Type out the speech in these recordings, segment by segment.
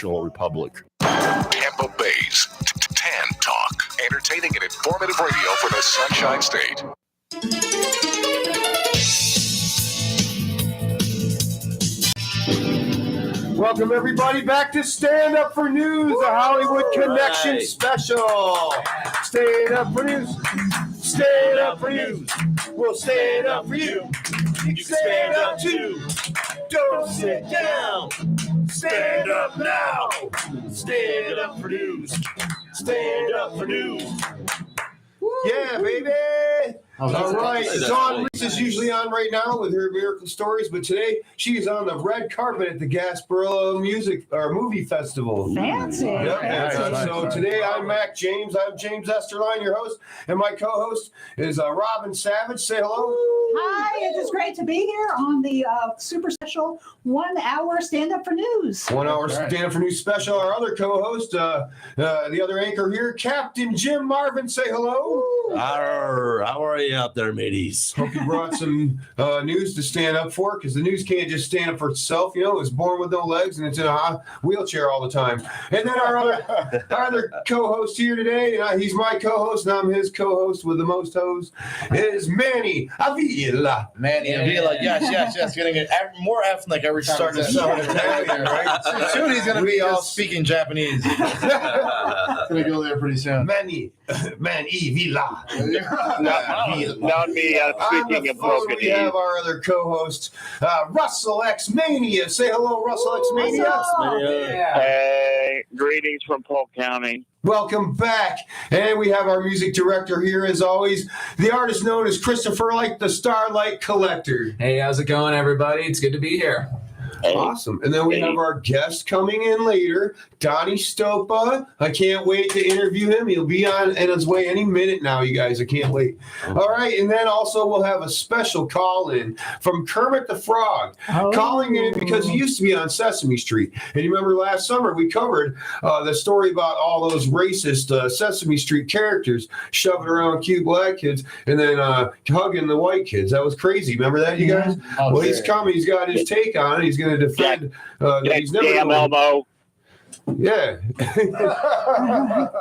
Republic. Tampa Bay's Tan Talk. Entertaining and informative radio for the Sunshine State. Welcome, everybody, back to Stand Up for News, the Hollywood Connection special. Stand up for news. Stand up for news. We'll stand up for you. You can stand up too. Don't sit down. Stand up now. Stand up for news. Stand up for news. Yeah, baby. All right. Dawn Reese is usually on right now with her miracle stories, but today she's on the red carpet at the Gasparilla Movie Festival. Fancy. Yep. So today I'm Mac James. I'm James Esterline, your host, and my co-host is Robin Savage. Say hello. Hi, it is great to be here on the super special 1 hour Stand Up for News. 1 hour Stand Up for News special. Our other co-host, the other anchor here, Captain Jim Marvin. Say hello. Arr, how are you out there, mateys? Hope you brought some news to stand up for, because the news can't just stand up for itself. You know, it was born with no legs and it's in a wheelchair all the time. And then our other co-host here today, and he's my co-host and I'm his co-host with the most hoes, is Manny Avila. Manny Avila, yes. Getting more ethnic every time. Starting to sound Italian, right? Soon he's going to be all speaking Japanese. Going to go there pretty soon. Manny Avila. Not me speaking of broken. We have our other co-host, Russell X Mania. Say hello, Russell X Mania. Hey, greetings from Polk County. Welcome back. And we have our music director here, as always, the artist known as Christopher Light, the Starlight Collector. Hey, how's it going, everybody? It's good to be here. Awesome. And then we have our guest coming in later, Donnie Stopa. I can't wait to interview him. He'll be on his way any minute now, you guys. I can't wait. All right. And then also we'll have a special call in from Kermit the Frog. Calling in because he used to be on Sesame Street. And you remember last summer we covered the story about all those racist Sesame Street characters shoving around cute black kids and then hugging the white kids. That was crazy. Remember that, you guys? Well, he's coming. He's got his take on it. He's going to defend he's never damn elbow. Yeah.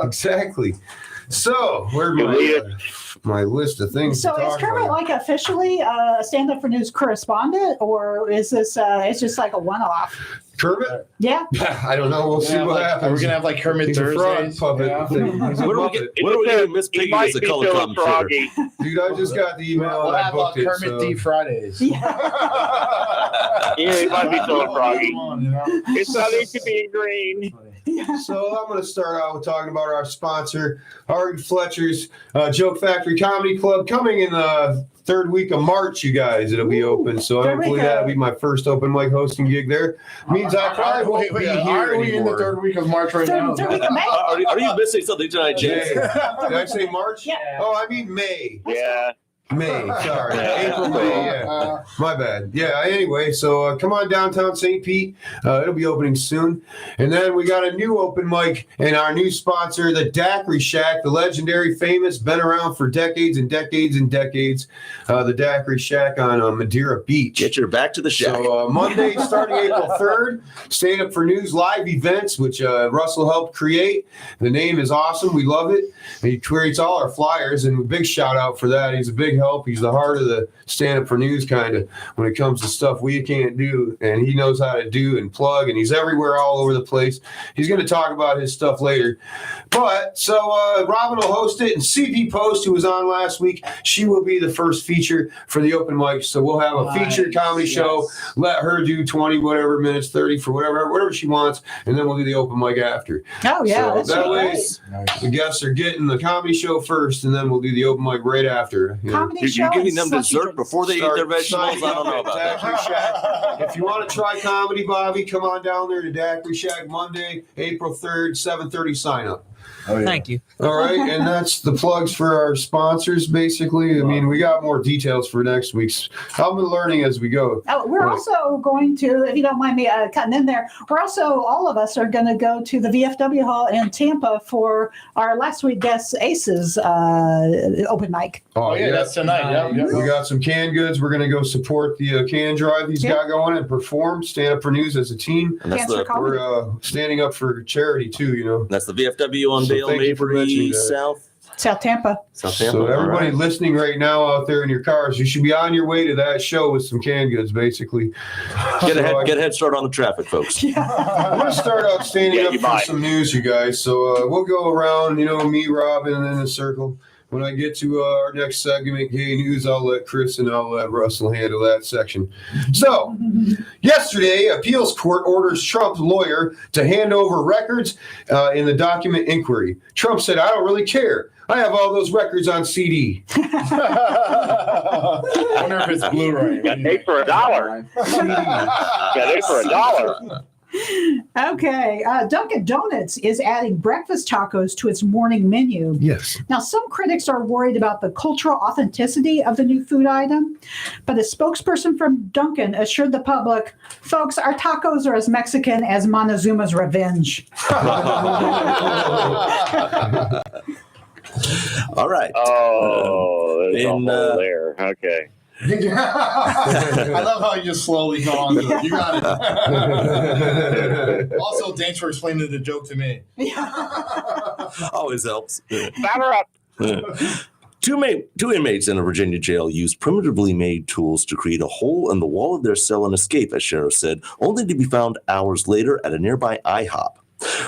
Exactly. So, where's my list of things So to is talk Kermit about? like officially a Stand Up for News correspondent, or is this it's just like a one-off? Kermit? Yeah. I don't know. We'll see what happens. We're going to have like Kermit He's a frog Thursdays. puppet Yeah. thing. He's a What puppet. are we getting Miss He Piggy might as a be color still commentator? froggy. Dude, I just got the email We'll and I have booked it. Kermit So. D Fridays. Yeah, he might be still froggy. Come on, you know? It's sunny to be green. So I'm going to start out with talking about our sponsor, Ari Fletcher's Joke Factory Comedy Club, coming in the third week of March, you guys. It'll be open. So hopefully that'll be my first open mic hosting gig there. Means I probably won't be here Are we in the anymore. third week of March right now? Third week of May? Are you missing something tonight, James? Did I say March? Yeah. Oh, I mean May. Yeah. May, sorry. April, May, yeah. My bad. Yeah, anyway, so come on downtown St. Pete. It'll be opening soon. And then we got a new open mic and our new sponsor, the Daiquiri Shack, the legendary, famous, been around for decades and decades and decades, the Daiquiri Shack on Madeira Beach. Get your back to the shack. So Monday, starting April 3rd, Stand Up for News live events, which Russell helped create. The name is awesome. We love it. And he creates all our flyers, and a big shout out for that. He's a big help. He's the heart of the Stand Up for News kind of when it comes to stuff we can't do, and he knows how to do and plug, and he's everywhere all over the place. He's going to talk about his stuff later. But so Robin will host it, and CP Post, who was on last week, she will be the first feature for the open mic. So we'll have a featured comedy show. Let her do 20 whatever minutes, 30 for whatever she wants, and then we'll do the open mic after. Oh, yeah. So that's that way great. the guests are getting the comedy show first, and then we'll do the open mic right after. You know. Comedy show You're giving and them sausage dessert drinks. before they eat their vegetables? I don't know about that. Daiquiri Shack. If you want to try comedy, Bobby, come on down there to Daiquiri Shack Monday, April 3rd, 7:30 sign up. Oh, yeah. Thank you. All right, and that's the plugs for our sponsors, basically. I mean, we got more details for next week's. I'll be learning as we go. Oh, we're Right. also going to, if you don't mind me cutting in there, we're also, all of us are going to go to the VFW Hall in Tampa for our last week guest Aces open mic. Oh, yeah, that's tonight. Yep. We got some canned goods. We're going to go support the can drive he's got going and perform, stand up for news as a team. And that's Cancer the Comedy. We're standing up for charity, too, you know. that's the VFW on So Dale thank you for mentioning Mabry that. South. South Tampa. South Tampa. So everybody All right. listening right now out there in your cars, you should be on your way to that show with some canned goods, basically. Get So a head start on the traffic, folks. I'm going to start out standing Yeah, up you for might. some news, you guys. So we'll go around, me, Robin, and in a circle. When I get to our next segment, Gay News, I'll let Chris and I'll let Russell handle that section. So, yesterday, appeals court orders Trump's lawyer to hand over records in the document inquiry. Trump said, I don't really care. I have all those records on CD. I wonder if it's Blu-ray. Got paid for $1. Got paid for $1. Okay. Dunkin' Donuts is adding breakfast tacos to its morning menu. Yes. Now, some critics are worried about the cultural authenticity of the new food item, but a spokesperson from Dunkin' assured the public, folks, our tacos are as Mexican as Montezuma's Revenge. All right. Oh, there's a In, hole there. Okay. I love how you just slowly go on to it. You got it. Also, thanks for explaining the joke to me. Always helps. Batter up. Two inmates in a Virginia jail used primitively made tools to create a hole in the wall of their cell and escape, as sheriff said, only to be found hours later at a nearby IHOP.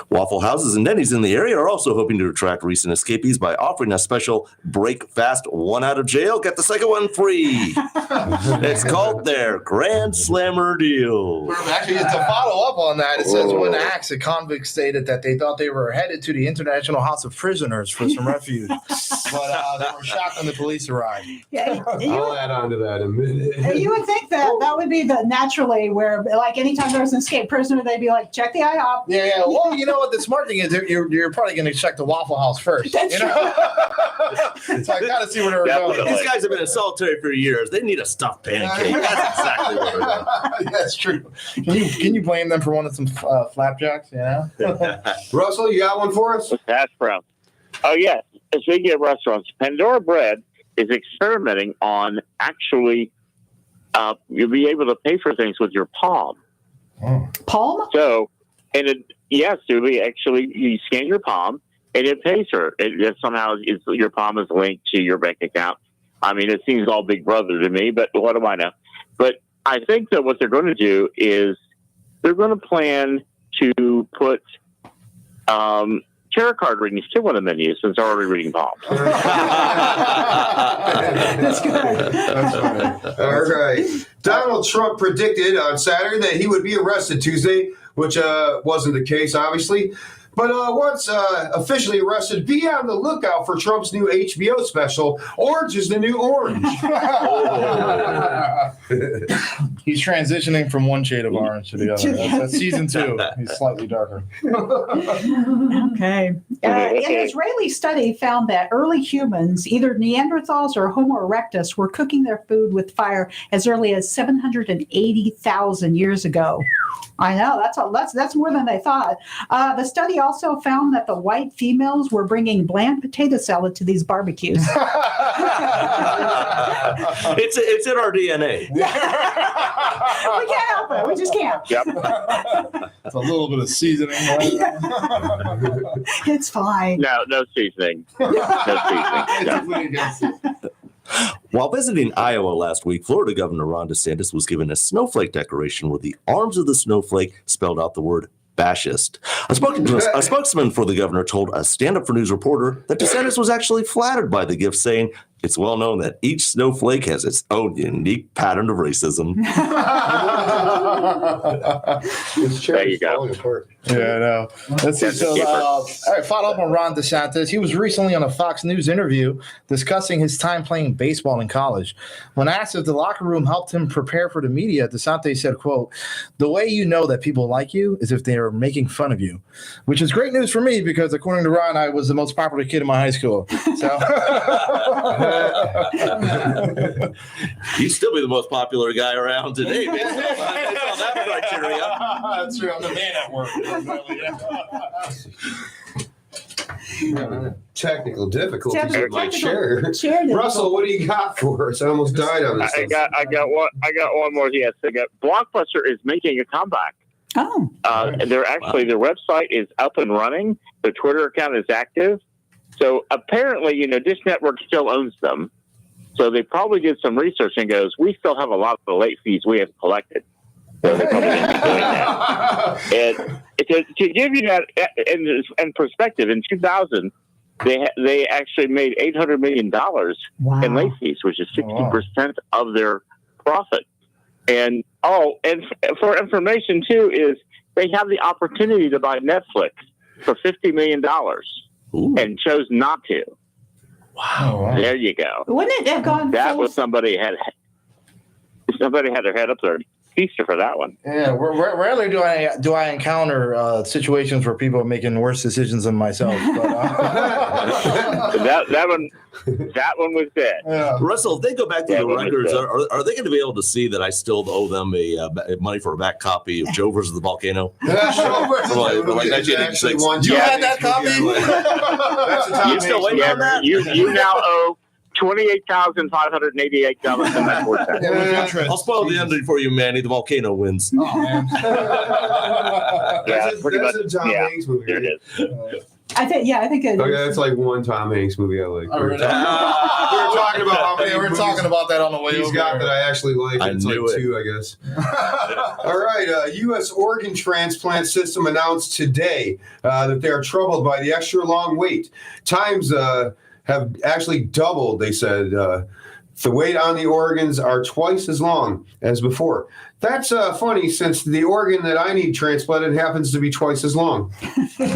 Waffle Houses and Denny's in the area are also hoping to attract recent escapees by offering a special break fast one out of jail, get the second one free. It's called their Grand Slammer deal. Actually, to follow up on that, it says when asked, the convicts stated that they thought they were headed to the International House of Prisoners for some refuge. But they were shocked when the police arrived. Yeah, I'll add on to that in a minute. you would think that would be the naturally where, like, anytime there's an escaped prisoner, they'd be like, check the IHOP. Yeah. Well, you know what? The smart thing is you're probably going to check the Waffle House first. That's So I got to see where they're going. Definitely. These guys have been in solitary for years. They need a stuffed pancake. That's exactly what they're doing. That's true. Can you blame them for wanting some flapjacks? Yeah. Russell, you got one for us? With hash browns. Oh, yes. Speaking of restaurants, Pandora Bread is experimenting on actually you'll be able to pay for things with your palm. Palm? So, yes, you'll be actually, you scan your palm and it pays for it. It somehow your palm is linked to your bank account. I mean, it seems all Big Brother to me, but what do I know? But I think that what they're going to do is they're going to plan to put tarot card readings to one of the menus since they're already reading palms. That's good. That's funny. All right. Donald Trump predicted on Saturday that he would be arrested Tuesday, which wasn't the case, obviously. But once officially arrested, be on the lookout for Trump's new HBO special, Orange is the New Orange. He's transitioning from one shade of orange to the other. That's season 2. He's slightly darker. Okay. An Israeli study found that early humans, either Neanderthals or Homo erectus, were cooking their food with fire as early as 780,000 years ago. I know, that's more than they thought. The study also found that the white females were bringing bland potato salad to these barbecues. It's in our DNA. We can't help it. We just can't. Yep. It's a little bit of seasoning. Right? It's fine. No seasoning. No seasoning. No. While visiting Iowa last week, Florida Governor Ron DeSantis was given a snowflake decoration where the arms of the snowflake spelled out the word fascist. A spokesman for the governor told a Stand Up for News reporter that DeSantis was actually flattered by the gift, saying, It's well known that each snowflake has its own unique pattern of racism. There you go. falling apart. Yeah, I know. Let's see. That's So, a keeper. all right, follow up on Ron DeSantis. He was recently on a Fox News interview discussing his time playing baseball in college. When asked if the locker room helped him prepare for the media, DeSantis said, quote, "The way you know that people like you is if they are making fun of you," which is great news for me because according to Ron, I was the most popular kid in my high school. So You'd still be the most popular guy around today, man. Based on that criteria. that's true. I'm the man at work. Technical difficulties Technical- with my chair. Chair Russell, what do you got for us? I almost died on this. I got one more. Yes, I got Blockbuster is making a comeback. Oh, Their website is up and running. Their Twitter account is active. So apparently, Dish Network still owns them. So they probably did some research and goes, we still have a lot of the late fees we have collected. So they probably didn't be doing that. And to give you that in perspective, in 2000, they actually made $800 million wow. in late fees, which is 60% of their profit. And for information too, is they have the opportunity to buy Netflix for $50 million Ooh. and chose not to. Wow. There you go. Wouldn't it have gone That full was somebody had their head up their feaster for that one. Yeah, rarely do I encounter situations where people are making worse decisions than myself. But, that one was dead. yeah. Russell, if they go back to Yeah, the what records, was are they going to be able to see that I still owe them money for a back copy of Joe versus the Volcano? Like 1986. You had that copy? That's a Tom You still Hanks waiting on that? You now owe $28,588 and that works out. I'll spoil the ending for you, Manny. The Volcano wins. Oh, man. Yeah, pretty much. That's a Tom Yeah, Hanks movie. there it Right? is. I think it Okay, is. that's like one Tom Hanks movie I like. Oh, really? We were talking about how many Yeah, we're movies talking about that on the way he's over got there. that I actually like. I It's like knew it. 2, I guess. All right. U.S. organ transplant system announced today that they are troubled by the extra long wait. Times have actually doubled, they said. The wait on the organs are twice as long as before. That's funny since the organ that I need transplanted happens to be twice as long. I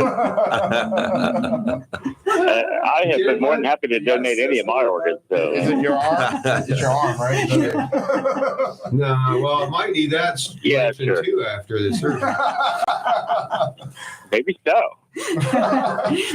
have been more than happy to donate any of my organs. So. Is it your arm? It's your arm, right? No, well, I might need that Yeah, strengthened sure. too after the surgery. Maybe so.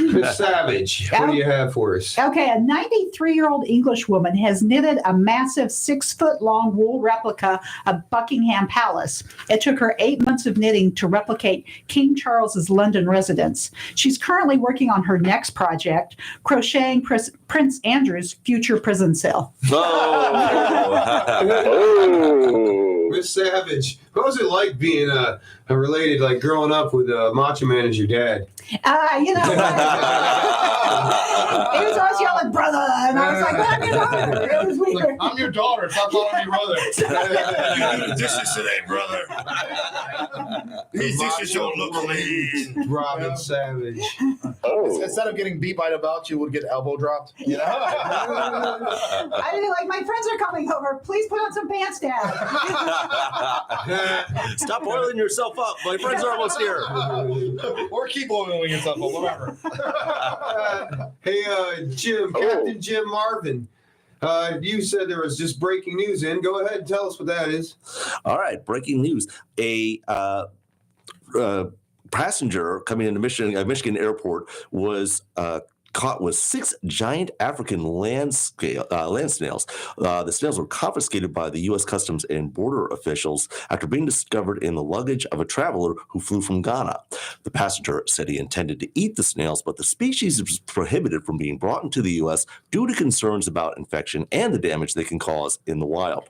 Miss Savage, what do you have for us? Okay, a 93-year-old English woman has knitted a massive 6-foot-long wool replica of Buckingham Palace. It took her 8 months of knitting to replicate King Charles's London residence. She's currently working on her next project, crocheting Prince Andrew's future prison cell. Ooh. Miss Savage, what was it like being related, like growing up with Macho Man as your dad? He was always yelling, brother, and I was like, well, I'm your daughter. It was Like, weird. I'm your daughter. Stop calling me brother. Dishes today, brother. These dishes don't look clean. Robin Savage. Oh. Instead of getting beat by the belt, you would get elbow dropped. You know? I didn't like, my friends are coming over. Please put on some pants, Dad. Stop boiling yourself up. My friends are almost here. Or keep oiling yourself or whatever. Hey, Jim, Captain Jim Marvin. You said there was just breaking news in. Go ahead and tell us what that is. All right, breaking news. A passenger coming into Michigan airport was caught with 6 giant African land snails. The snails were confiscated by the U.S. Customs and Border officials after being discovered in the luggage of a traveler who flew from Ghana. The passenger said he intended to eat the snails, but the species is prohibited from being brought into the U.S. due to concerns about infection and the damage they can cause in the wild.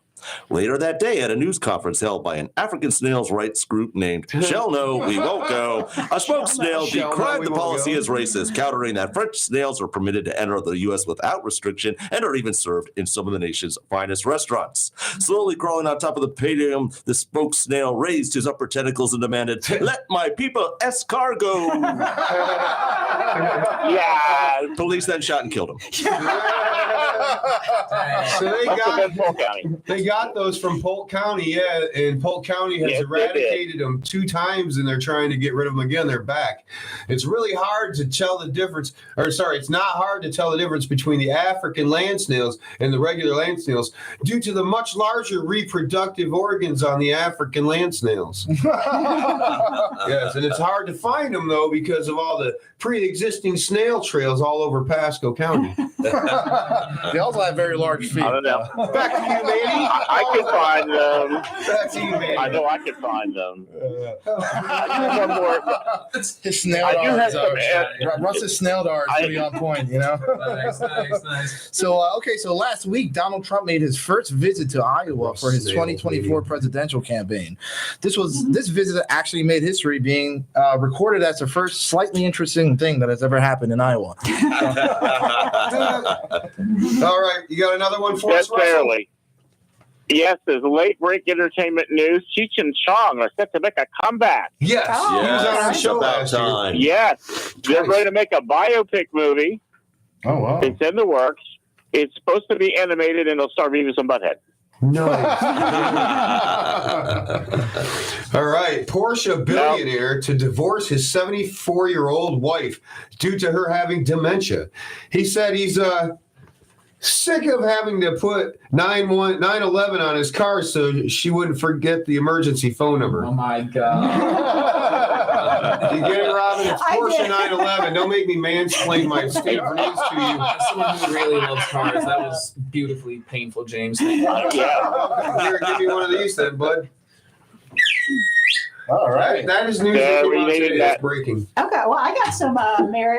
Later that day, at a news conference held by an African snails rights group named Shall No, We Won't Go, a spoke snail Shall decried No, We the Won't policy Go. as racist, countering that French snails are permitted to enter the U.S. without restriction and are even served in some of the nation's finest restaurants. Slowly crawling on top of the podium, the spoke snail raised his upper tentacles and demanded, "Let my people escargot." Yeah. Police then shot and killed him. So Dang. they got those from Polk County, yeah, and Polk County has Yes, they eradicated them 2 times, and they're trying to get rid of them again. They're back. It's really hard to tell the difference, it's not hard to tell the difference between the African land snails and the regular land snails due to the much larger reproductive organs on the African land snails. Yes, and it's hard to find them though because of all the pre-existing snail trails all over Pasco County. They also have very large feet. I don't know. Back to you, Manny. I could find them. Back to you, Manny. I know I could find them. I do one more. His snail I do have darts some. are Russ's snail darts pretty on point, you know. Nice. So so last week Donald Trump made his first visit to Iowa for his 2024 presidential campaign. This visit actually made history, being recorded as the first slightly interesting thing that has ever happened in Iowa. All right, you got another one for us, Just barely. Yes, there's late break entertainment news. Cheech and Chong are set to make a comeback. Yes, Oh, he was on our It's show about last year. time. Yes, they're going to make a biopic movie. Oh wow! It's in the works. It's supposed to be animated, and they'll start Beavis and Butthead. Nice. All right, Porsche billionaire to divorce his 74-year-old wife due to her having dementia. He said he's sick of having to put 911 on his car so she wouldn't forget the emergency phone number. Oh my God. You get it, Robin? It's I Porsche did. 911. Don't make me mansplain my state of news to you. As someone who really loves cars, that was beautifully painful, James. Yeah. Here, give me one of these then, bud. All right. That is news Yeah, that we came out needed today. that. It's breaking. Okay, well, I got some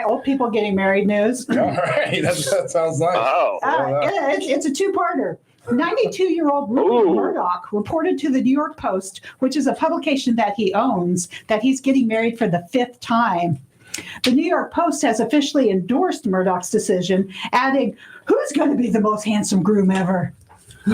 old people getting married news. All right. That sounds nice. Oh. It's a two-parter. 92-year-old Rupert Ooh. Murdoch reported to the New York Post, which is a publication that he owns, that he's getting married for the 5th time. The New York Post has officially endorsed Murdoch's decision, adding, "Who's going to be the most handsome groom ever?" I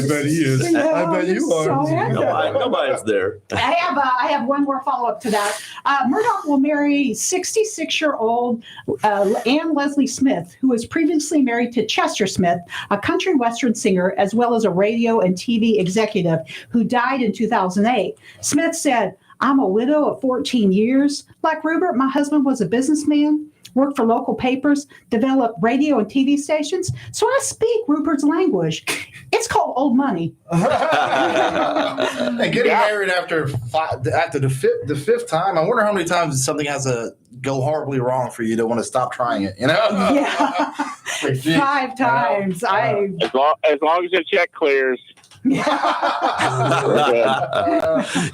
bet he is. I bet you are. So handsome. Nobody's there. I have one more follow-up to that. Murdoch will marry 66-year-old Anne Leslie Smith, who was previously married to Chester Smith, a country western singer, as well as a radio and TV executive who died in 2008. Smith said, "I'm a widow of 14 years. Like Rupert, my husband was a businessman, worked for local papers, developed radio and TV stations, so I speak Rupert's language. It's called old money." And getting married after the fifth time, I wonder how many times something has to go horribly wrong for you to want to stop trying it. You know? Yeah. Like, gee. 5 times. As long as the check clears. You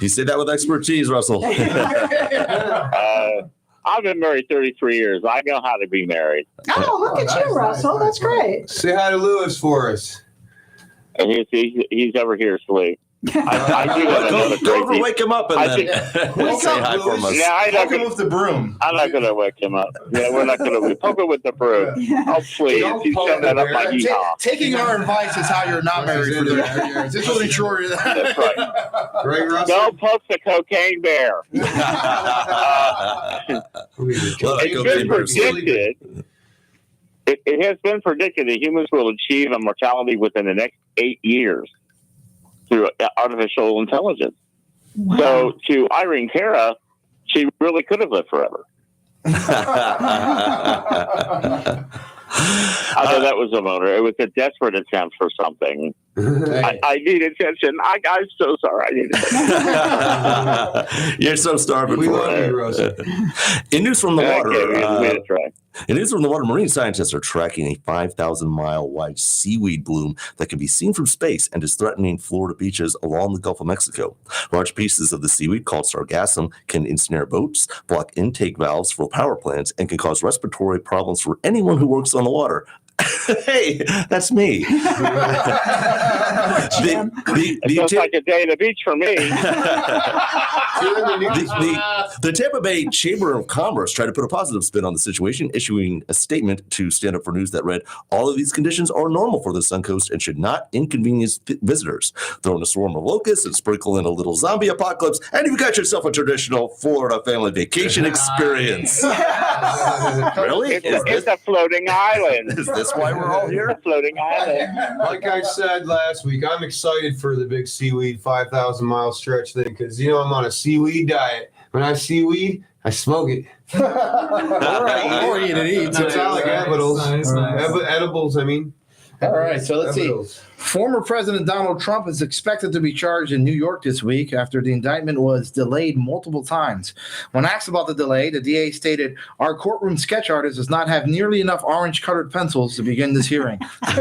say that with expertise, Russell. I've been married 33 years. I know how to be married. Oh, look at you, Russell. That's great. Say hi to Lewis for us. And he's over here asleep. I do have Go another over, crazy. wake him up, and I then Wake say up, hi for Louis. us. Yeah, I'm Poke him with the broom. not going to wake him up. Yeah, we're not going to poke him with the broom. Oh, please. Don't You poke shut that the up like bear. yeehaw. Taking our advice is how you're not married for 33 years. Just wasn't sure. That's right. Right, Russell? Don't poke the cocaine bear. Well, It's been predicted. It has been predicted that humans will achieve immortality within the next 8 years through artificial intelligence. Wow. So to Irene Cara, she really could have lived forever. Although that was a motor. It was a desperate attempt for something. I need attention. I'm so sorry. I need attention. You're so starving We for love it. you, Russell. In news from the water, we had to try. in news from the water, marine scientists are tracking a 5,000-mile wide seaweed bloom that can be seen from space and is threatening Florida beaches along the Gulf of Mexico. Large pieces of the seaweed, called sargassum, can ensnare boats, block intake valves for power plants, and can cause respiratory problems for anyone who works on the water. Hey, that's me. Jim. It feels like a day at the beach for me. The Tampa Bay Chamber of Commerce tried to put a positive spin on the situation, issuing a statement to Stand Up for News that read, "All of these conditions are normal for the Suncoast and should not inconvenience visitors. Throw in a swarm of locusts and sprinkle in a little zombie apocalypse, and you've got yourself a traditional Florida family vacation experience." Really? It's a floating island. Is this why we're all here? A floating island. Like I said last week, I'm excited for the big seaweed 5,000-mile stretch thing because, I'm on a seaweed diet. When I have seaweed, I smoke it. Or eat it. It's like edibles. Nice. Edibles, I mean. All right, so let's see. Edibles. Former President Donald Trump is expected to be charged in New York this week after the indictment was delayed multiple times. When asked about the delay, the DA stated, "Our courtroom sketch artist does not have nearly enough orange-colored pencils to begin this hearing." Hold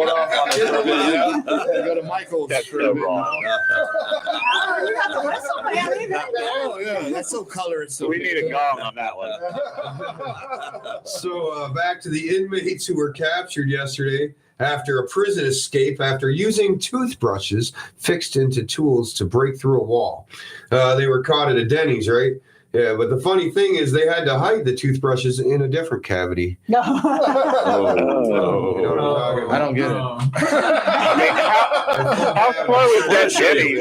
on. Go to Michael. That's so wrong. You got the whistle, man. Oh, yeah, that's so colorist. We need a gong on that one. So back to the inmates who were captured yesterday after a prison escape after using toothbrushes fixed into tools to break through a wall. They were caught at a Denny's, right? Yeah, but the funny thing is they had to hide the toothbrushes in a different cavity. No. You know what I'm talking about? I don't get it. I mean, how slow is that Denny's?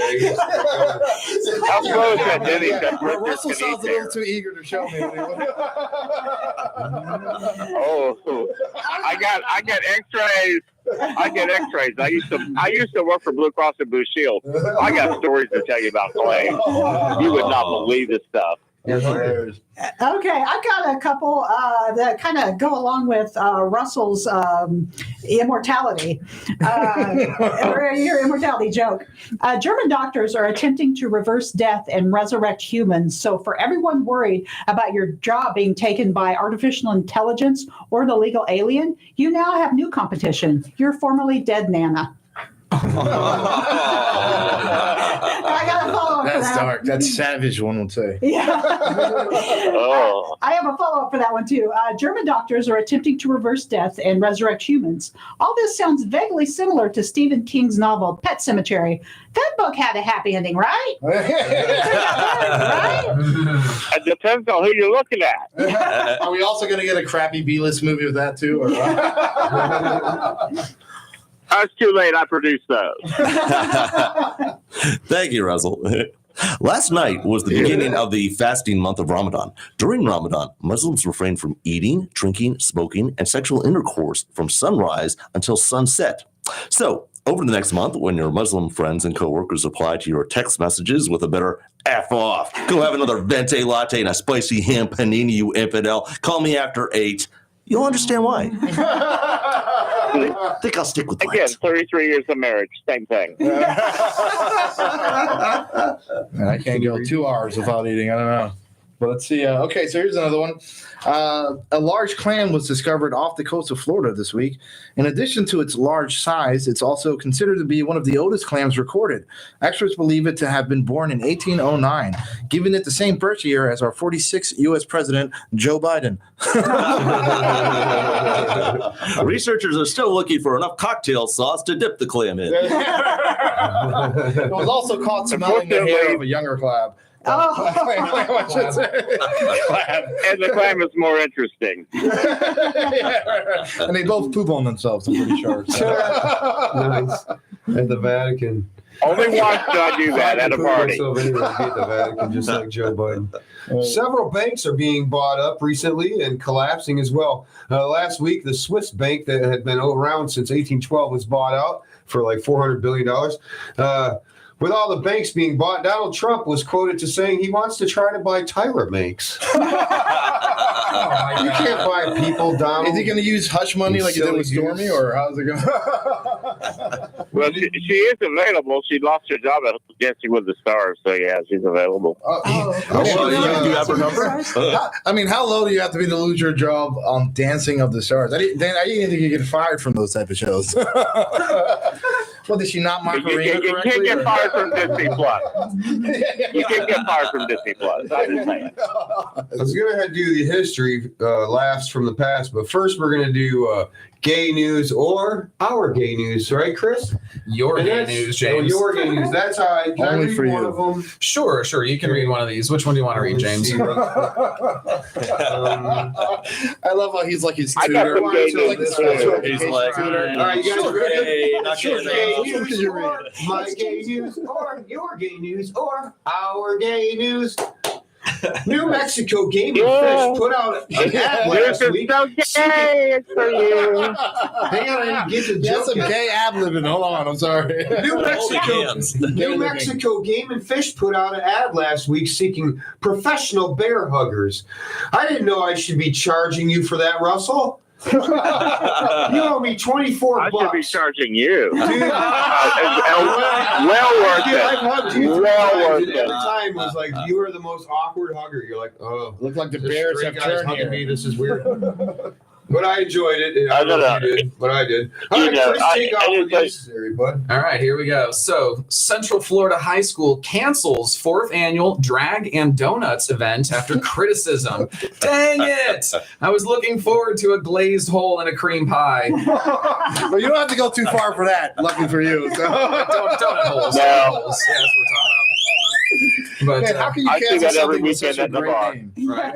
How slow is that Denny's? That Russell Richard can sounds a eat little there? too eager to show me. Oh, I got X-rays. I get X-rays. I used to work for Blue Cross and Blue Shield. I got stories to tell you about claims. You would not believe this stuff. Okay, I've got a couple that kind of go along with Russell's immortality, or your immortality joke. German doctors are attempting to reverse death and resurrect humans. So for everyone worried about your job being taken by artificial intelligence or an illegal alien, you now have new competition. You're formerly dead Nana. I got a follow-up for That's that. dark. That's savage, one would say. Yeah. Oh. I have a follow-up for that one, too. German doctors are attempting to reverse death and resurrect humans. All this sounds vaguely similar to Stephen King's novel, Pet Sematary. That book had a happy ending, right? Right? It depends on who you're looking at. Are we also going to get a crappy B-list movie with that, too? Or It's too late. I produced those. Thank you, Russell. Last night was the beginning of the fasting month of Ramadan. During Ramadan, Muslims refrain from eating, drinking, smoking, and sexual intercourse from sunrise until sunset. So, over the next month, when your Muslim friends and coworkers reply to your text messages with a better F off, go have another venti latte and a spicy ham panini, you infidel, call me after 8, you'll understand why. I think I'll stick with Again, Lent. 33 years of marriage, same thing. I can't go 2 hours without eating. I don't know. But let's see. Okay, so here's another one. A large clam was discovered off the coast of Florida this week. In addition to its large size, it's also considered to be one of the oldest clams recorded. Experts believe it to have been born in 1809, giving it the same birth year as our 46th U.S. President, Joe Biden. Researchers are still looking for enough cocktail sauce to dip the clam in. It was also caught smelling the hair of a younger clam. Oh. I should say. And the clam is more interesting. Yeah. And they both poop on themselves, I'm pretty sure. Nice. At the Vatican. Only once did I do that at a party. Myself anyway, be at the Vatican, just like Joe Biden. Several banks are being bought up recently and collapsing as well. Last week, the Swiss bank that had been around since 1812 was bought out for like $400 billion. With all the banks being bought, Donald Trump was quoted to saying he wants to try to buy Tyra banks. You can't buy people, Donald. Is he going to use hush money like he did with Stormy, or how's it going to? Well, she is available. She lost her job at Dancing with the Stars, so yeah, she's available. You have her number? I mean, how low do you have to be to lose your job on Dancing of the Stars? I didn't think you get fired from those type of shows. Well, did she not mock You Marina can't correctly? get fired from Disney Plus. You can't get fired from Disney Plus. I'm just saying. I was gonna do the history laughs from the past, but first we're gonna do gay news or our gay news, right, Chris? Your And gay that's- news, Oh, James. your gay news. That's how I can Only read for one you. of them. Sure. You can read one of these. Which one do you want to read, James? I love how he's like his I got tutor. some gay He's like news his too. special He's education like, tutor. All right, you guys ready? Hey, not Sure, getting gay that. news or my gay news or your gay news or our gay news. New Mexico Game and Yeah. Fish put out an ad This last is week. so gay. It's for you. Hang on, I didn't get the That's joke some yet. gay ad libbing. Hold on, I'm sorry. New Holding Mexico, hands. New Mexico Game and Fish put out an ad last week seeking professional bear huggers. I didn't know I should be charging you for that, Russell. You owe me 24 I bucks. should be charging you. Dude, Well worth Dude, I've it. hugged you 3 Well times, worth and every it. time was like you are the most awkward hugger. You're like, oh, Look like the this Bears straight have guy's turned hugging me. here. This is weird. But I enjoyed it. And I I don't know if know. you did, but I did. All You right, know, Chris, I- take I off just with like- necessary, bud. All right, here we go. So, Central Florida High School cancels 4th annual Drag and Donuts event after criticism. Dang it! I was looking forward to a glazed hole and a cream pie. But you don't have to go too far for that. Lucky for you. So. Donut holes. No. Donut holes. Yeah, that's what we're talking about. But Man, how can you I see cancel that every something with such weekend a at the great bar. name? right.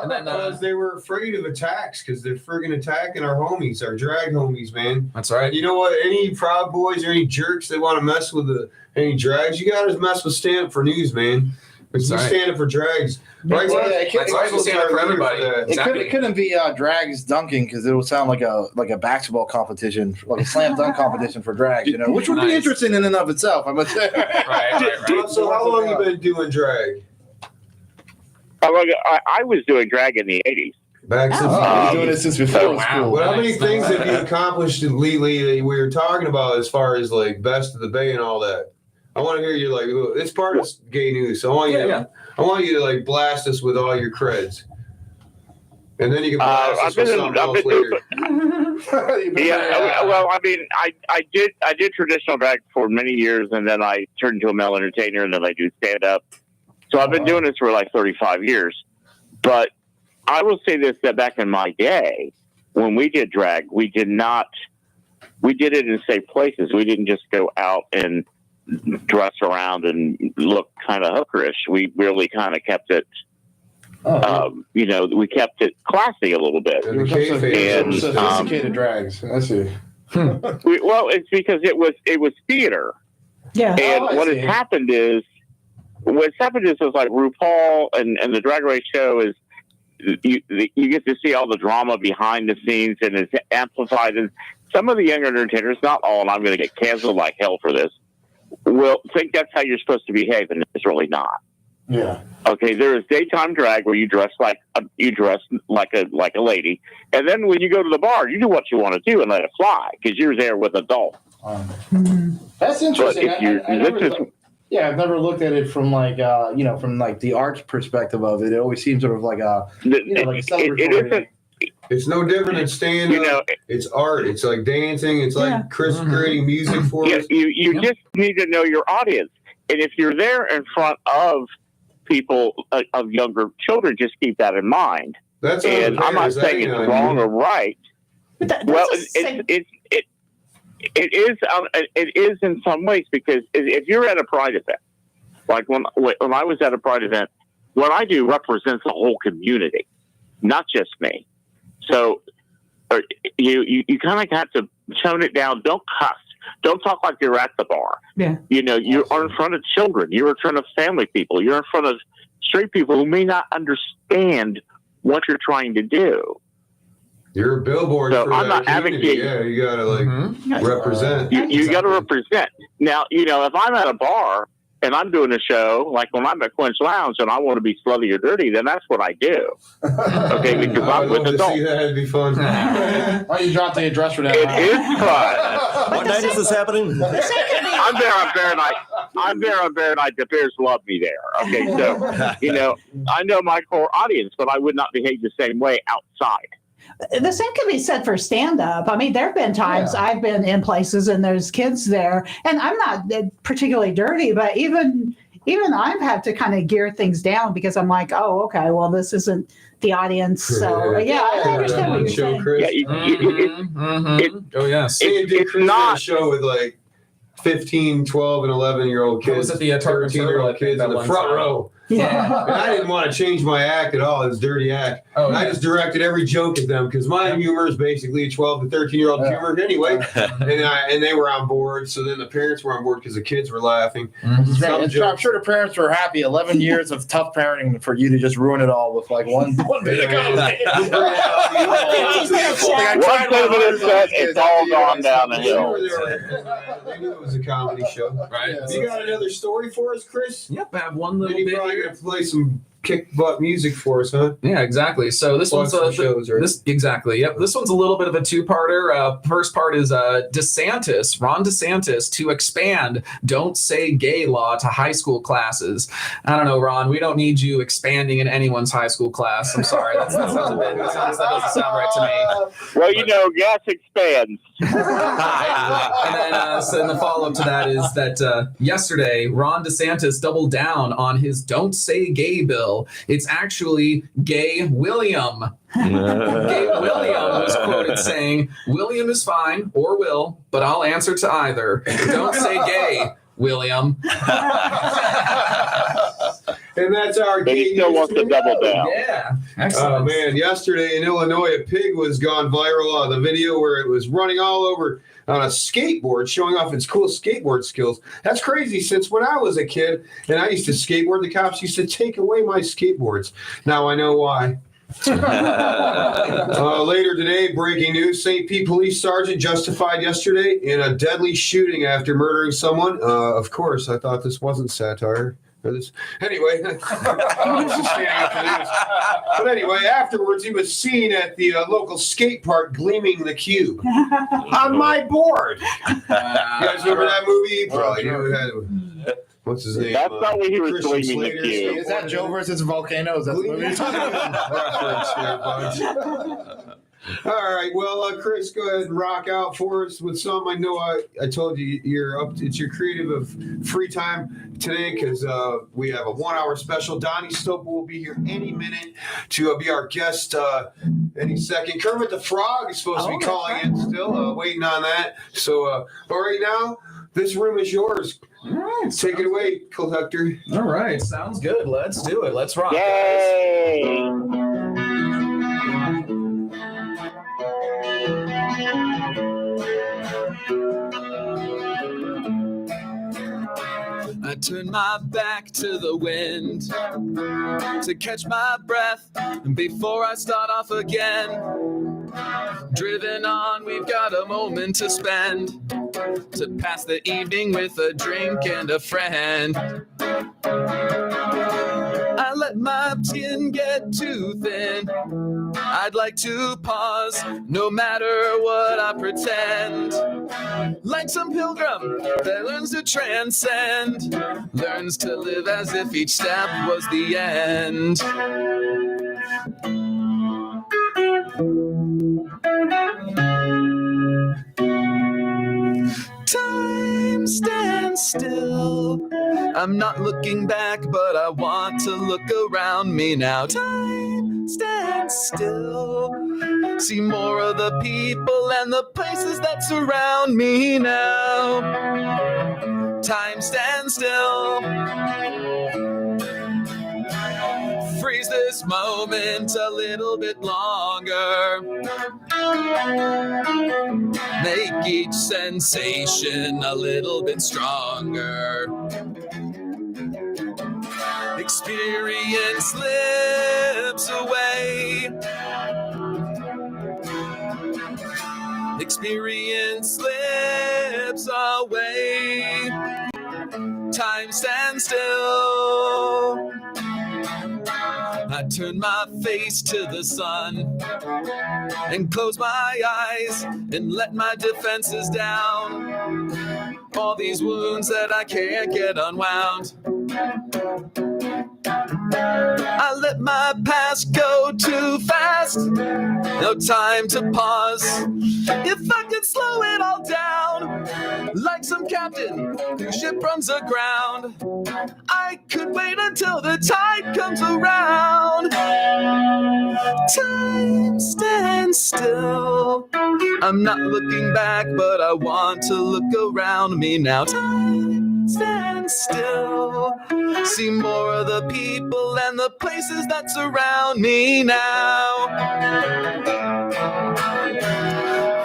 And then Because they were afraid of attacks because they're friggin' attacking our homies, our drag homies, man. that's right. And you know what? Any Proud Boys or any jerks that want to mess with any drags, you got to mess with Stand Up for News, man. Because you That's right. stand up for drags. Right? Yeah, it That's right, we stand up for everybody. It couldn't be drags dunking because it would sound like a basketball competition, like a slam dunk competition for drags, which would be Nice. interesting in and of itself. I must say. Right. So how long you been doing drag? I was doing drag in the 80s. Back since Oh, Um, you've been doing it since before it was wow. cool. Well, how many Nice, things nice. have you accomplished lately that we were talking about as far as like Best of the Bay and all that? I want to hear you like it's part of gay news. So I want you to like blast us with all your creds. And then you can blast us with something else later. Yeah, well, I mean, I did traditional drag for many years, and then I turned into a male entertainer, and then I do stand up. So I've been doing this for like 35 years. But I will say this: that back in my day, when we did drag, we did it in safe places. We didn't just go out and dress around and look kind of hookerish. We really kind of kept it. We kept it classy a little bit. And the kayfabe And, Sophisticated drags. I see. Well, it's because it was theater. Yeah. And I what see. has happened is like RuPaul and the Drag Race show is you get to see all the drama behind the scenes and it's amplified. And some of the younger entertainers, not all, and I'm going to get canceled like hell for this, will think that's how you're supposed to behave, and it's really not. Yeah. Okay, there is daytime drag where you dress like a lady, and then when you go to the bar, you do what you want to do and let it fly because you're there with adults. That's interesting. But if you- I've never looked at it from from like the arts perspective of it. It always seems sort of like a like a It celebratory. isn't, It's no different than stand you know. up. It's art. It's like dancing. It's like Yeah. Chris creating music for Yeah, us. you just need to know your audience, and if you're there in front of people of younger children, just keep that in mind. That's all And that I'm not matters. That saying ain't it's on wrong you. or right. But that's Well, the same- it is in some ways because if you're at a pride event, like when I was at a pride event, what I do represents the whole community, not just me. So you kind of got to tone it down. Don't cuss. Don't talk like you're at the bar. Yeah. You're in front of children. You're in front of family people. You're in front of straight people who may not understand what you're trying to do. You're a billboard So for I'm that not community. advocating- Yeah, you gotta like represent. You got to represent. Now, if I'm at a bar and I'm doing a show, like when I'm at Quince Lounge and I want to be slutty or dirty, then that's what I do. Okay, because I I'm would with love to see adults. that. It'd be fun. Why don't you drop the address for that? It is fun. What night is this happening? I'm there on Bear Night. I'm there on Bear Night. The Bears love me there. Okay, so I know my core audience, but I would not behave the same way outside. the same can be said for stand-up. I mean, there have been times I've been in places and there's kids there, and I'm not particularly dirty, but even I've had to kind of gear things down because I'm like, oh, okay, well, this isn't the audience. So I understand what you're saying. Chris. Oh yes. It's not. Show with like 15, 12, and 11-year-old kids. I was at the Target 13-year-old kids in the front row. Yeah. And I didn't want to change my act at all. It was a dirty act. Oh, I just directed every joke at them because my humor is basically a 12 to 13-year-old humor anyway. And they were on board. So then the parents were on board because the kids were laughing. I'm sure the parents were happy. 11 years of tough parenting for you to just ruin it all with like one bit of comedy. It's all gone down the hill. They knew it was a comedy show. Right. You got another story for us, Chris? Yep, I have one little Then bit you're probably here. going to play some kick butt music for us, huh? Yeah, exactly. So this one's shows, right? exactly. Yep. This one's a little bit of a two-parter. First part is Ron DeSantis to expand "Don't Say Gay" law to high school classes. I don't know, Ron. We don't need you expanding in anyone's high school class. I'm sorry. That sounds a bit. That doesn't sound right to me. Well, gas expands. And then, so the follow-up to that is that yesterday, Ron DeSantis doubled down on his "Don't Say Gay" bill. It's actually Gay William. Gay William was quoted saying, "William is fine, or will, but I'll answer to either. Don't say gay, William." And that's our But he gay still news wants to for double now. down. Yeah. Oh Excellent. man, yesterday in Illinois, a pig was gone viral. The video where it was running all over on a skateboard, showing off its cool skateboard skills. That's crazy. Since when I was a kid and I used to skateboard, the cops used to take away my skateboards. Now I know why. Later today, breaking news: St. Pete police sergeant justified yesterday in a deadly shooting after murdering someone. Of course, I thought this wasn't satire. Anyway, but anyway, afterwards he was seen at the local skate park gleaming the cube on my board. You guys remember that movie? Probably. What's his name? That's not what he was Christian gleaming the Slater. cube. Is that Joe versus Volcano? Is that the movie you're talking about? Reference there, Bugs. All right, well, Chris, go ahead and rock out for us with some. I know I told you you're up. It's your creative of free time today because we have a 1 hour special. Donnie Stopa will be here any minute to be our guest any second. Kermit the Frog is supposed to be calling in still, waiting on that. So, but right now, this room is yours. All right. Take it away, conductor. All right. Sounds good. Let's do it. Let's rock, guys. Yay! I turn my back to the wind to catch my breath before I start off again. Driven on, we've got a moment to spend to pass the evening with a drink and a friend. I let my skin get too thin. I'd like to pause, no matter what I pretend. Like some pilgrim that learns to transcend, learns to live as if each step was the end. Time stands still. I'm not looking back, but I want to look around me now. Time stands still. See more of the people and the places that surround me now. Time stands still. Freeze this moment a little bit longer. Make each sensation a little bit stronger. Experience slips away. Experience slips away. Time stands still. I turn my face to the sun and close my eyes and let my defenses down. All these wounds that I can't get unwound. I let my past go too fast. fast. No time to pause. If I could slow it all down, like some captain whose ship runs aground, I could wait until the tide comes around. Time stands still. I'm not looking back, but I want to look around me now. Time stands still. See more of the people and the places that surround me now.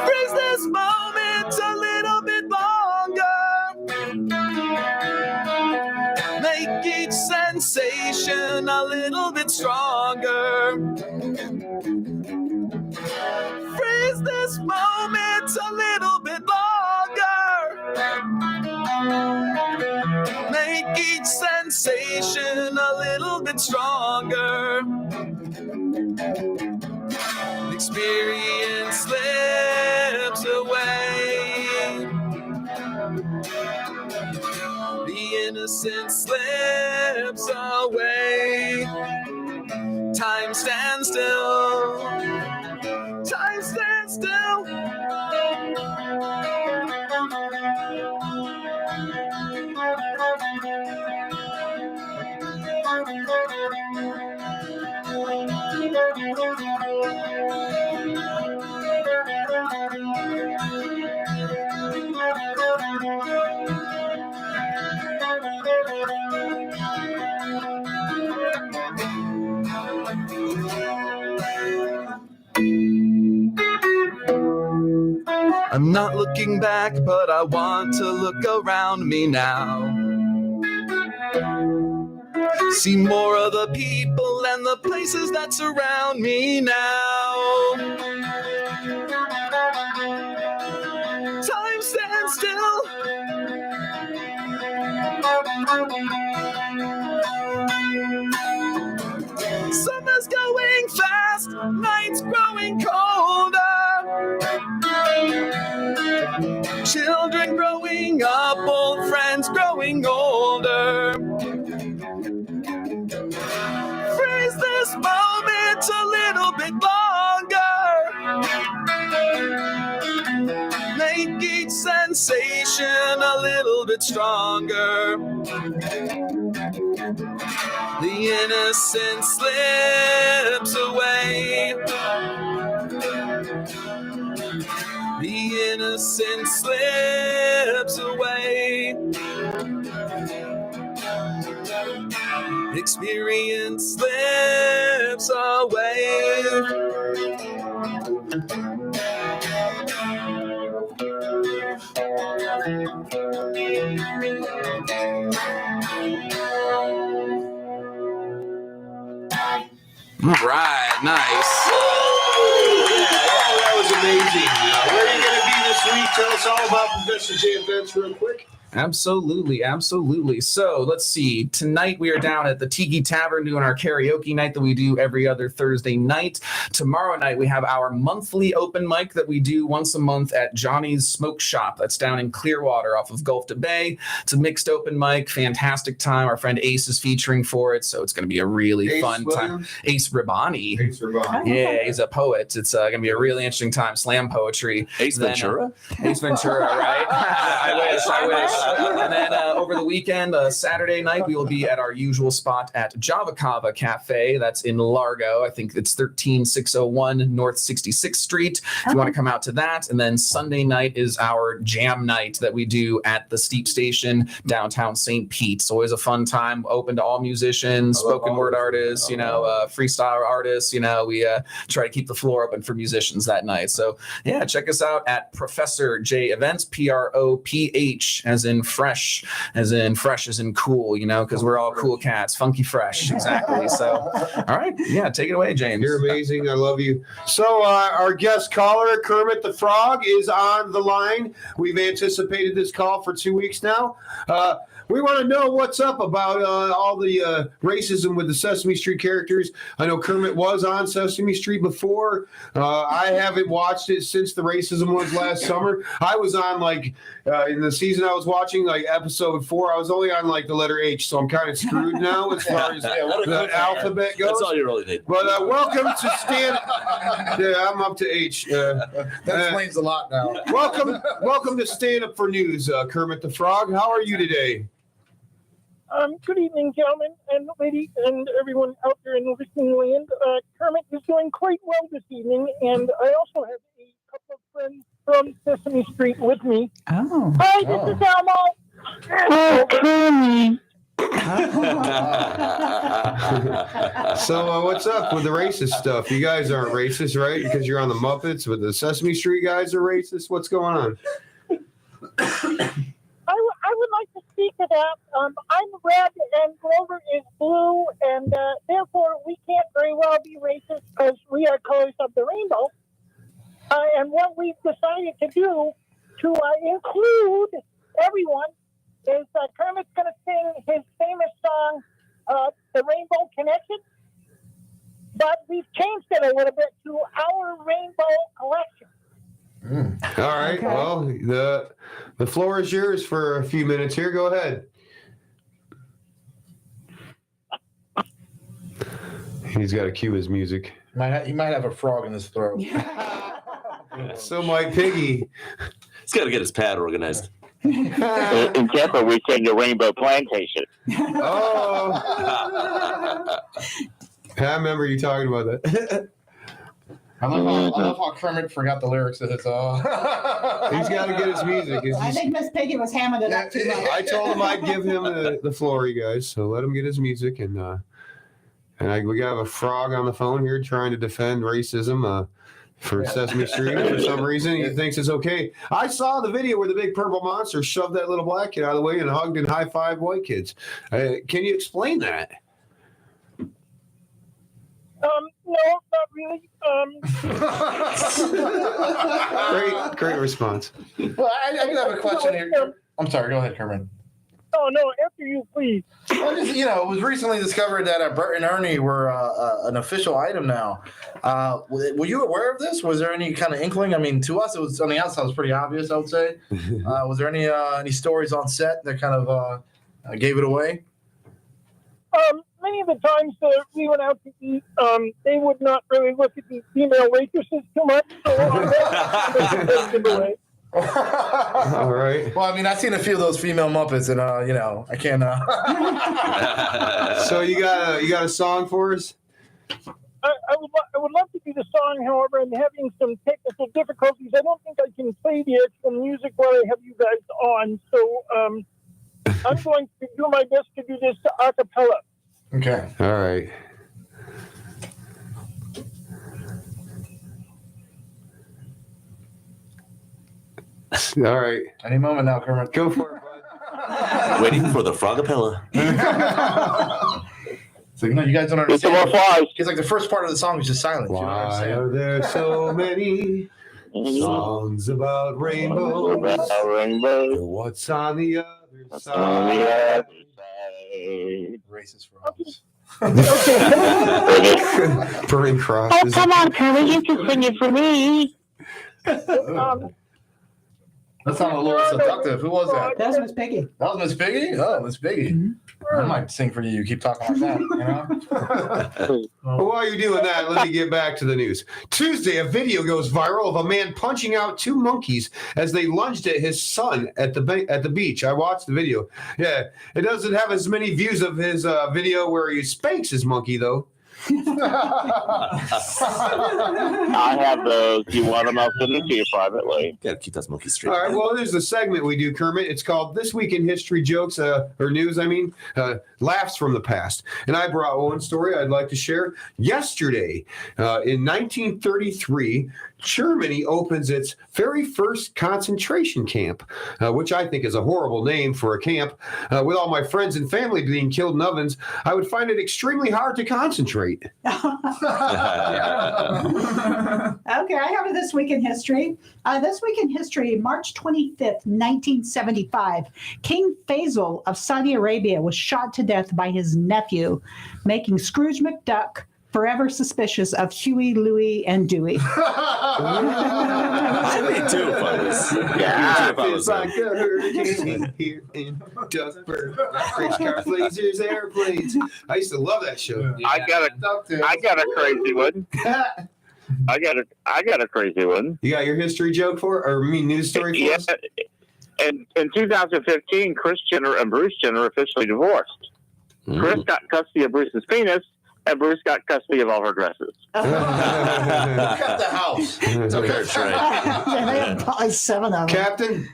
Freeze this moment a little bit longer. Make each sensation a little bit stronger. Freeze this moment a little bit longer. Make each sensation a little bit stronger. Experience slips away. The innocence slips away. Time stands still. Time stands still. I'm not looking back, but I want to look around me now. See more of the people and the places that surround me now. Time stands still. Summer's going fast, night's growing colder. Children growing up, old friends growing older. Freeze this moment a little bit longer. Make each sensation a little bit stronger. The innocence slips away. The innocence slips away. Experience slips away. All right, nice. That was amazing. Where are you going to be this week? Tell us all about Professor J events real quick. Absolutely, absolutely. So let's see. Tonight we are down at the Tiki Tavern doing our karaoke night that we do every other Thursday night. Tomorrow night we have our monthly open mic that we do once a month at Johnny's Smoke Shop. That's down in Clearwater off of Gulf to Bay. It's a mixed open mic, fantastic time. Our friend Ace is featuring for it, so it's going to be a really fun time. Ace Rabani. Ace Rabani. Yeah, he's a poet. It's going to be a really interesting time. Slam poetry. Ace Ventura? Ace Ventura, right? I wish. And then over the weekend, Saturday night, we will be at our usual spot at Java Cava Cafe. That's in Largo. I think it's 13601 North 66th Street. If you want to come out to that. And then Sunday night is our jam night that we do at the Steep Station, downtown St. Pete. It's always a fun time, open to all musicians, spoken word artists, freestyle artists. We try to keep the floor open for musicians that night. So yeah, check us out at Professor J Events, PROPH, as in fresh as in cool, because we're all cool cats, funky fresh. Exactly. So, all right. Yeah, take it away, James. You're amazing. I love you. So our guest caller, Kermit the Frog, is on the line. We've anticipated this call for 2 weeks now. We want to know what's up about all the racism with the Sesame Street characters. I know Kermit was on Sesame Street before. I haven't watched it since the racism was last summer. I was on in the season I was watching, episode 4. I was only on the letter H, so I'm kind of screwed now as far as the alphabet goes. That's all you really need. But welcome to Stand. Yeah, I'm up to H. That explains a lot now. Welcome to Stand Up for News, Kermit the Frog. How are you today? Good evening, gentlemen and ladies, and everyone out there in listening land. Kermit is doing quite well this evening, and I also have a couple of friends from Sesame Street with me. Oh. Hi, this is Elmo. Oh, Kermit. So what's up with the racist stuff? You guys aren't racist, right? Because you're on the Muppets, but the Sesame Street guys are racist. What's going on? I would like to speak to that. I'm red and Grover is blue, and therefore we can't very well be racist because we are colors of the rainbow. And what we've decided to do to include everyone is Kermit's going to sing his famous song, The Rainbow Connection, but we've changed it a little bit to Our Rainbow Collection. All right. Okay. Well, the floor is yours for a few minutes here. Go ahead. He's got to cue his music. He might have a frog in his throat. So might Piggy. He's got to get his pad organized. In Tampa, we sing the Rainbow Plantation. Oh. I remember you talking about that. I love how Kermit forgot the lyrics of his. He's got to get his music. I think Miss Piggy was hamming it up too much. I told him I'd give him the floor, you guys. So let him get his music, we got a frog on the phone here trying to defend racism for Sesame Street. For some reason, he thinks it's okay. I saw the video where the big purple monster shoved that little black kid out of the way and hugged and high-fived white kids. Can you explain that? No, not really. Great response. Well, I do have a question here. I'm sorry. Go ahead, Kermit. Oh, no, after you, please. Well, just, it was recently discovered that Bert and Ernie were an official item now. Were you aware of this? Was there any kind of inkling? I mean, to us, it was on the outside, it was pretty obvious, I would say. Was there any stories on set that kind of gave it away? Many of the times that we went out to eat, they would not really look at the female waitresses too much. So All right. Well, I mean, I've seen a few of those female Muppets, and I can't. So you got a song for us? I would love to do the song. However, I'm having some technical difficulties. I don't think I can play the actual music while I have you guys on. So I'm going to do my best to do this a cappella. Okay. All right. All right. Any moment now, Kermit. Go for it, bud. Waiting for the Frogapella. So, you guys don't Get some understand. more flies. Because like the first part of the song is just silent. You don't Why understand. are there so many songs about rainbows? Rainbow. What's on the other On the side? other side. Racist frogs. Burning crosses. on, Kermit, you can sing it for me. That sounded a little seductive. Who was that? That was Miss Piggy. That was Miss Piggy? Oh, Miss Piggy. I might sing for you. You keep talking like that, Well, while you're doing that, let me get back to the news. Tuesday, a video goes viral of a man punching out two monkeys as they lunged at his son at the beach. I watched the video. Yeah, it doesn't have as many views of his video where he spanks his monkey, though. I have those. You want them? I'll send them to you privately. Gotta keep those monkeys straight. All right, well, there's a segment we do, Kermit. It's called This Week in History Jokes, or News, Laughs from the Past. And I brought one story I'd like to share. Yesterday, in 1933, Germany opens its very first concentration camp, which I think is a horrible name for a camp. With all my friends and family being killed in ovens, I would find it extremely hard to concentrate. Okay, I have a This Week in History. This Week in History, March 25th, 1975, King Faisal of Saudi Arabia was shot to death by his nephew, making Scrooge McDuck forever suspicious of Huey, Louie, and Dewey. Me too, if I was. Yeah, if I was. Like a hurricane here in Duckburg. Race car lasers, airplanes. I used to love that show. I got a crazy one. I got a crazy one. You got your history joke news story for us? And in 2015, Kris Jenner and Bruce Jenner officially divorced. Kris got custody of Bruce's penis, and Bruce got custody of all her dresses. Cut the house. That's right. Probably 7 of them. Captain?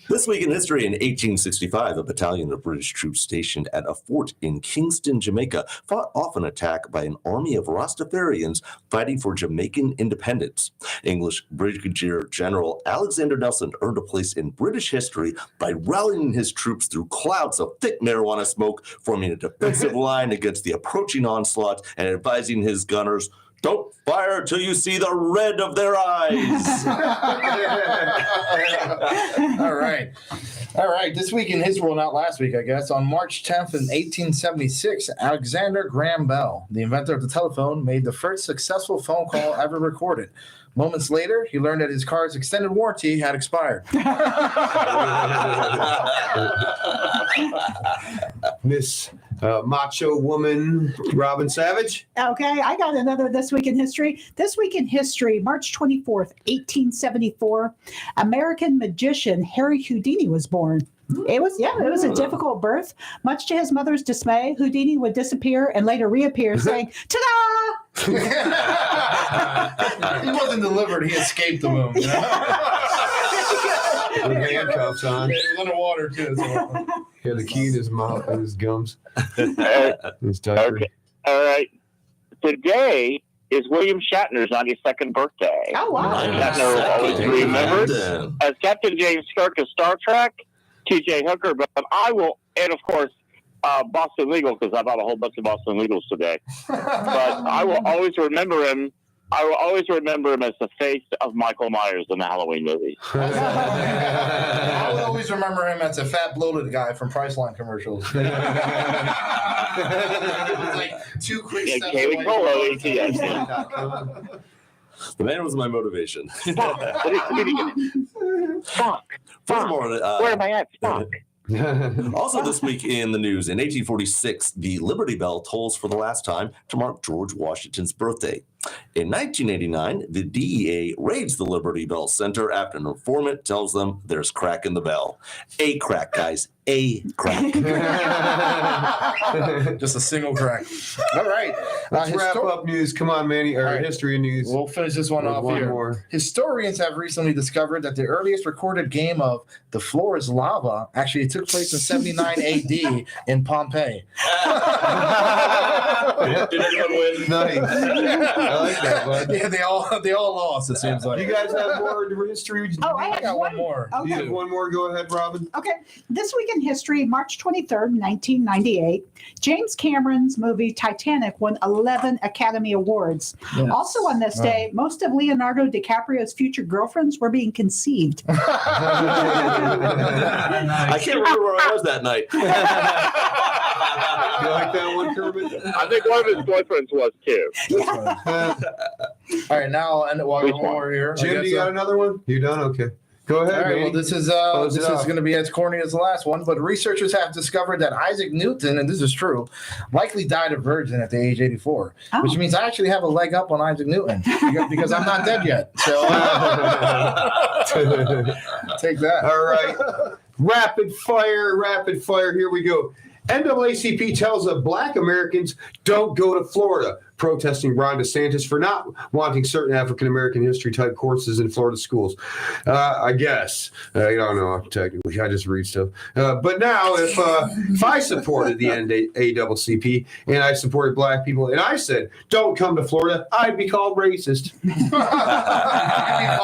This week in history, in 1865, a battalion of British troops stationed at a fort in Kingston, Jamaica, fought off an attack by an army of Rastafarians fighting for Jamaican independence. English Brigadier General Alexander Nelson earned a place in British history by rallying his troops through clouds of thick marijuana smoke, forming a defensive line against the approaching onslaught, and advising his gunners, "Don't fire till you see the red of their eyes." All right. This week in history, well, not last week, I guess. On March 10th in 1876, Alexander Graham Bell, the inventor of the telephone, made the first successful phone call ever recorded. Moments later, he learned that his car's extended warranty had expired. Miss Macho Woman Robin Savage. Okay, I got another This Week in History. This Week in History, March 24th, 1874, American magician Harry Houdini was born. It was a difficult birth. Much to his mother's dismay, Houdini would disappear and later reappear saying, "Ta-da!" He wasn't delivered. He escaped the womb. You know? With handcuffs on. He was underwater, too. So. He had the key in his mouth and his gums. His diaper. Okay. All right. Today is William Shatner's 92nd birthday. Oh, wow. Shatner will always be remembered as Captain James Kirk of Star Trek, T.J. Hooker, but I will, and of course, Boston Legal, because I bought a whole bunch of Boston Legals today. But I will always remember him. I will always remember him as the face of Michael Myers in the Halloween movies. I will always remember him as a fat, bloated guy from Priceline commercials. Like 2 quick steps Kaylee away Colo, from- ATS. The man was my motivation. Fuck. Furthermore, Where am I at? Fuck. also this week in the news, in 1846, the Liberty Bell tolls for the last time to mark George Washington's birthday. In 1989, the DEA raids the Liberty Bell Center after an informant tells them there's crack in the bell. A crack, guys. A crack. Just a single crack. All right. Let's wrap up news. Come on, Manny. Or All right. history and news. We'll finish this one With off one here. more. Historians have recently discovered that the earliest recorded game of The Floor is Lava actually took place in 79 AD in Pompeii. Did anyone win? Nice. I like that, bud. Yeah, they all lost, it seems like. You guys have more history? Oh, I got one more. You Okay. have one more? Go ahead, Robin. Okay. This Week in History, March 23rd, 1998, James Cameron's movie Titanic won 11 Academy Awards. Yes. Also on this day, most of Leonardo DiCaprio's future girlfriends were being conceived. I can't remember where I was that night. You like that one, Kermit? I think one of his boyfriends was too. All right, now, and while Which we're one? more here, I Jim, guess, you got another one? You done? Okay. Go all ahead, right, Manny. well, this is Close it off. going to be as corny as the last one, but researchers have discovered that Isaac Newton, and this is true, likely died a virgin at the age 84, which means I actually have a leg up on Isaac Newton because I'm not dead yet. So take that. All right. Rapid fire. Here we go. NAACP tells Black Americans don't go to Florida, protesting Ron DeSantis for not wanting certain African American history type courses in Florida schools. I guess. I don't know technically. I just read stuff. But now if I supported the NAACP and I supported Black people and I said, don't come to Florida, I'd be called racist. I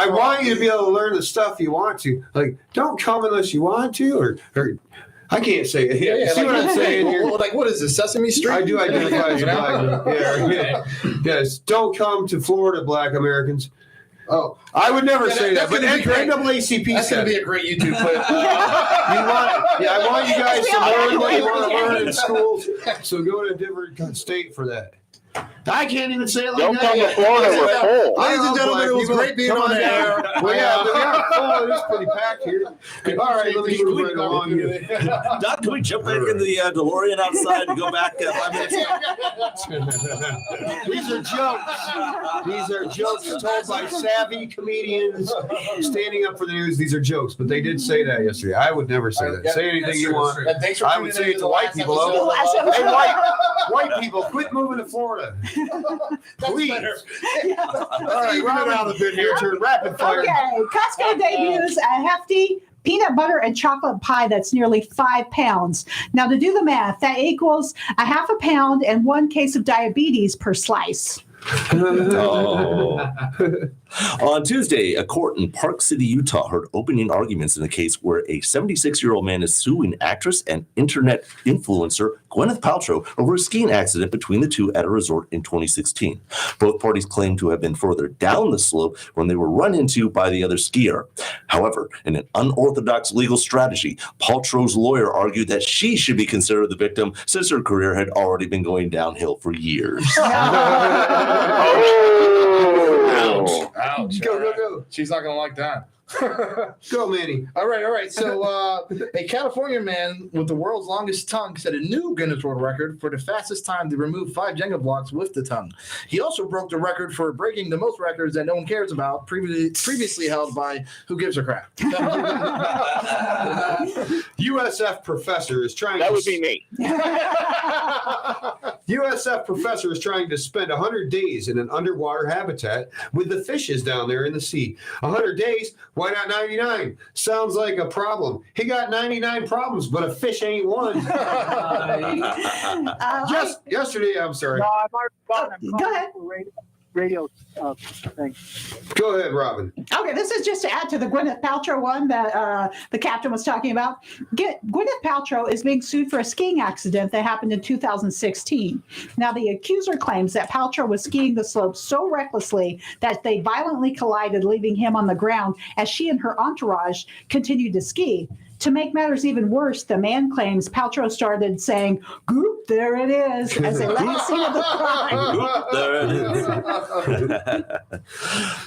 want you to be able to learn the stuff you want to. Like, don't come unless you want to, or I can't say it. Yeah, see what I'm saying here? Like, what is this, Sesame Street? I do identify as a Black. Yeah. Yes, don't come to Florida, Black Americans. Oh, I would never say that, but NAACP that's going to be a great YouTube clip. I want you guys to learn what you want to learn in schools, so go to a different state for that. I can't even say it like Don't that. come to Florida, we're full. Ladies and gentlemen, it was great being on the air. Well, yeah, it is pretty packed here. All right, let me move right along here. Doc, can we jump back in the DeLorean outside and go back 5 minutes? These are jokes. These are jokes told by savvy comedians standing up for the news. These are jokes, but they did say that yesterday. I would never say that. Say anything you want. I would say it to white people. Hey, white people, quit moving to Florida. Please. All right, round out a bit here. Turn rapid fire. Okay, Costco debuts a hefty peanut butter and chocolate pie that's nearly 5 pounds. Now, to do the math, that equals a half a pound and 1 case of diabetes per slice. On Tuesday, a court in Park City, Utah heard opening arguments in a case where a 76-year-old man is suing actress and internet influencer Gwyneth Paltrow over a skiing accident between the two at a resort in 2016. Both parties claim to have been further down the slope when they were run into by the other skier. However, in an unorthodox legal strategy, Paltrow's lawyer argued that she should be considered the victim since her career had already been going downhill for years. Ouch. Go. She's not going to like that. Go, Manny. All right. So, a California man with the world's longest tongue set a new Guinness World Record for the fastest time to remove 5 Jenga blocks with the tongue. He also broke the record for breaking the most records that no one cares about, previously held by Who Gives a Crap. USF professor is trying. That would be me. USF professor is trying to spend 100 days in an underwater habitat with the fishes down there in the sea. 100 days. Why not 99? Sounds like a problem. He got 99 problems, but a fish ain't one. Just yesterday, I'm sorry. No, I'm already gone. I'm Go ahead. Radio thing. Go ahead, Robin. Okay, this is just to add to the Gwyneth Paltrow one that the captain was talking about. Gwyneth Paltrow is being sued for a skiing accident that happened in 2016. Now, the accuser claims that Paltrow was skiing the slope so recklessly that they violently collided, leaving him on the ground as she and her entourage continued to ski. To make matters even worse, the man claims Paltrow started saying, "Goop, there it is," as they left the scene of the crime. There it is.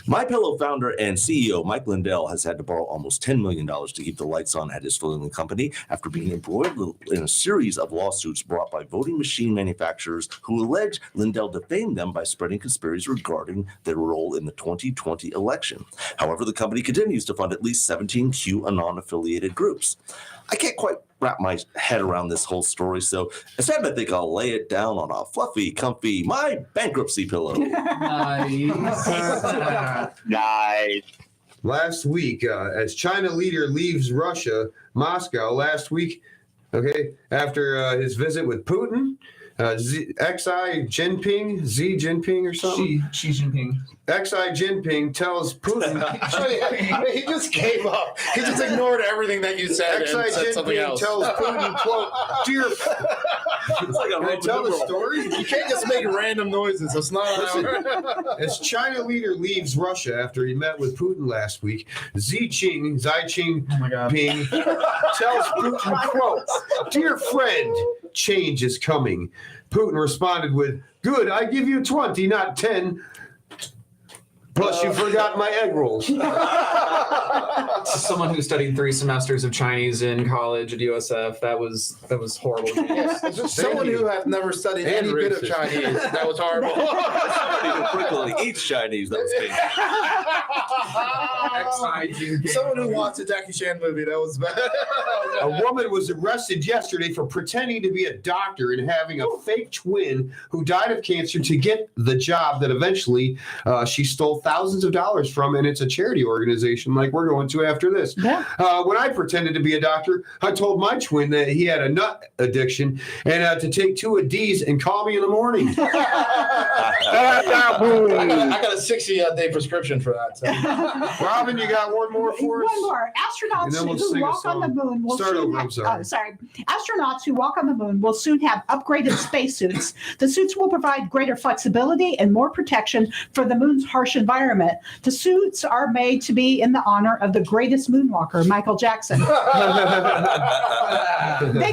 MyPillow founder and CEO Mike Lindell has had to borrow almost $10 million to keep the lights on at his filling company after being embroiled in a series of lawsuits brought by voting machine manufacturers who allege Lindell defamed them by spreading conspiracies regarding their role in the 2020 election. However, the company continues to fund at least 17 QAnon-affiliated groups. I can't quite wrap my head around this whole story, so instead I think I'll lay it down on a fluffy, comfy, my bankruptcy pillow. Nice. Last week, as China leader leaves Moscow last week, after his visit with Putin, Xi Jinping or something? Xi Jinping. Xi Jinping tells Putin. He just gave up. He just ignored everything that you said Xi and said something Jinping else. tells Putin, quote, "Dear." It's like Can I tell the story? You can't just make random noises. It's not. Listen, as China leader leaves Russia after he met with Putin last week, Xi Jinping Oh my God. tells Putin, quote, "Dear friend, change is coming." Putin responded with, "Good, I give you 20, not 10. Plus, you forgot my egg rolls. Someone who studied 3 semesters of Chinese in college at USF. That was horrible. It's just someone who has never studied And any bit of racist. Chinese. That was horrible. Somebody who frequently eats Chinese. That was big. Someone who watched a Jackie Chan movie. That was bad. A woman was arrested yesterday for pretending to be a doctor and having a fake twin who died of cancer to get the job that eventually she stole thousands of dollars from, and it's a charity organization like we're going to after this. Yeah. When I pretended to be a doctor, I told my twin that he had a nut addiction and to take 2 of D's and call me in the morning. I got a 60-day prescription for that. So. Robin, you got one more for us? One more. And then we'll Astronauts who sing a walk on the song. moon will Start soon over, have, I'm sorry. Astronauts who walk on the moon will soon have upgraded spacesuits. The suits will provide greater flexibility and more protection for the moon's harsh environment. The suits are made to be in the honor of the greatest moonwalker, Michael Jackson. They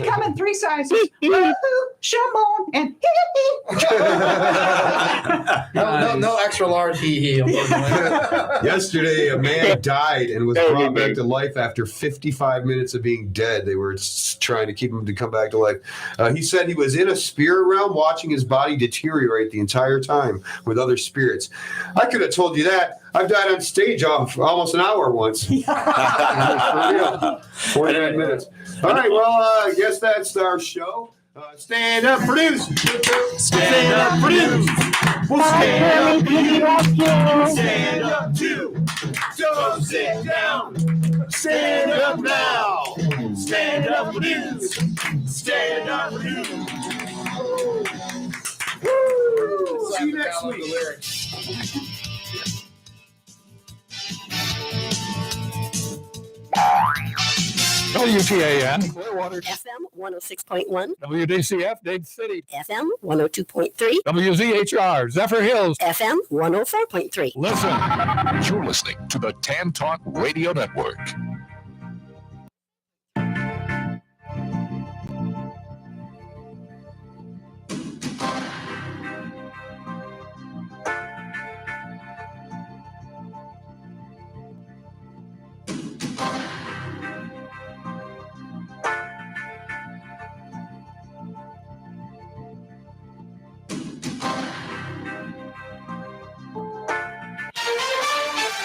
come in 3 sizes: Shimon and No extra large hee unfortunately. Yesterday, a man died and was brought back to life after 55 minutes of being dead. They were trying to keep him to come back to life. He said he was in a spirit realm watching his body deteriorate the entire time with other spirits. I could have told you that. I've died on stage off almost an hour once. For real. 49 minutes. All right, well, I guess that's our show. Stand up, produce. Stand up, produce. We'll stand up. Stand up, too. Don't sit down. Stand up now. Stand up, produce. Stand up, produce. Woo! See you next week. WTAN, FM 106.1, WDCF, Dade City, FM 102.3, WZHR, Zephyr Hills. FM 104.3. Listen. You're listening to the Tan Talk Radio Network.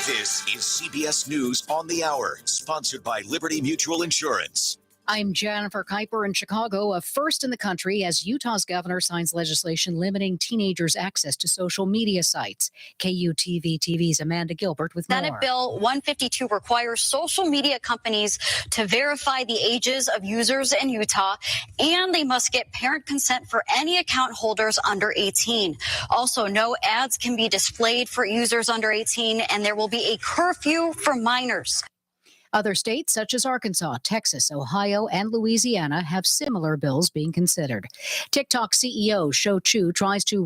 This is CBS News on the Hour, sponsored by Liberty Mutual Insurance. I'm Jennifer Kuiper in Chicago, a first in the country as Utah's governor signs legislation limiting teenagers' access to social media sites. KUTV TV's Amanda Gilbert with Senate more. Bill 152 requires social media companies to verify the ages of users in Utah, and they must get parent consent for any account holders under 18. Also, no ads can be displayed for users under 18, and there will be a curfew for minors. Other states such as Arkansas, Texas, Ohio, and Louisiana have similar bills being considered. TikTok CEO Shou Chew tries to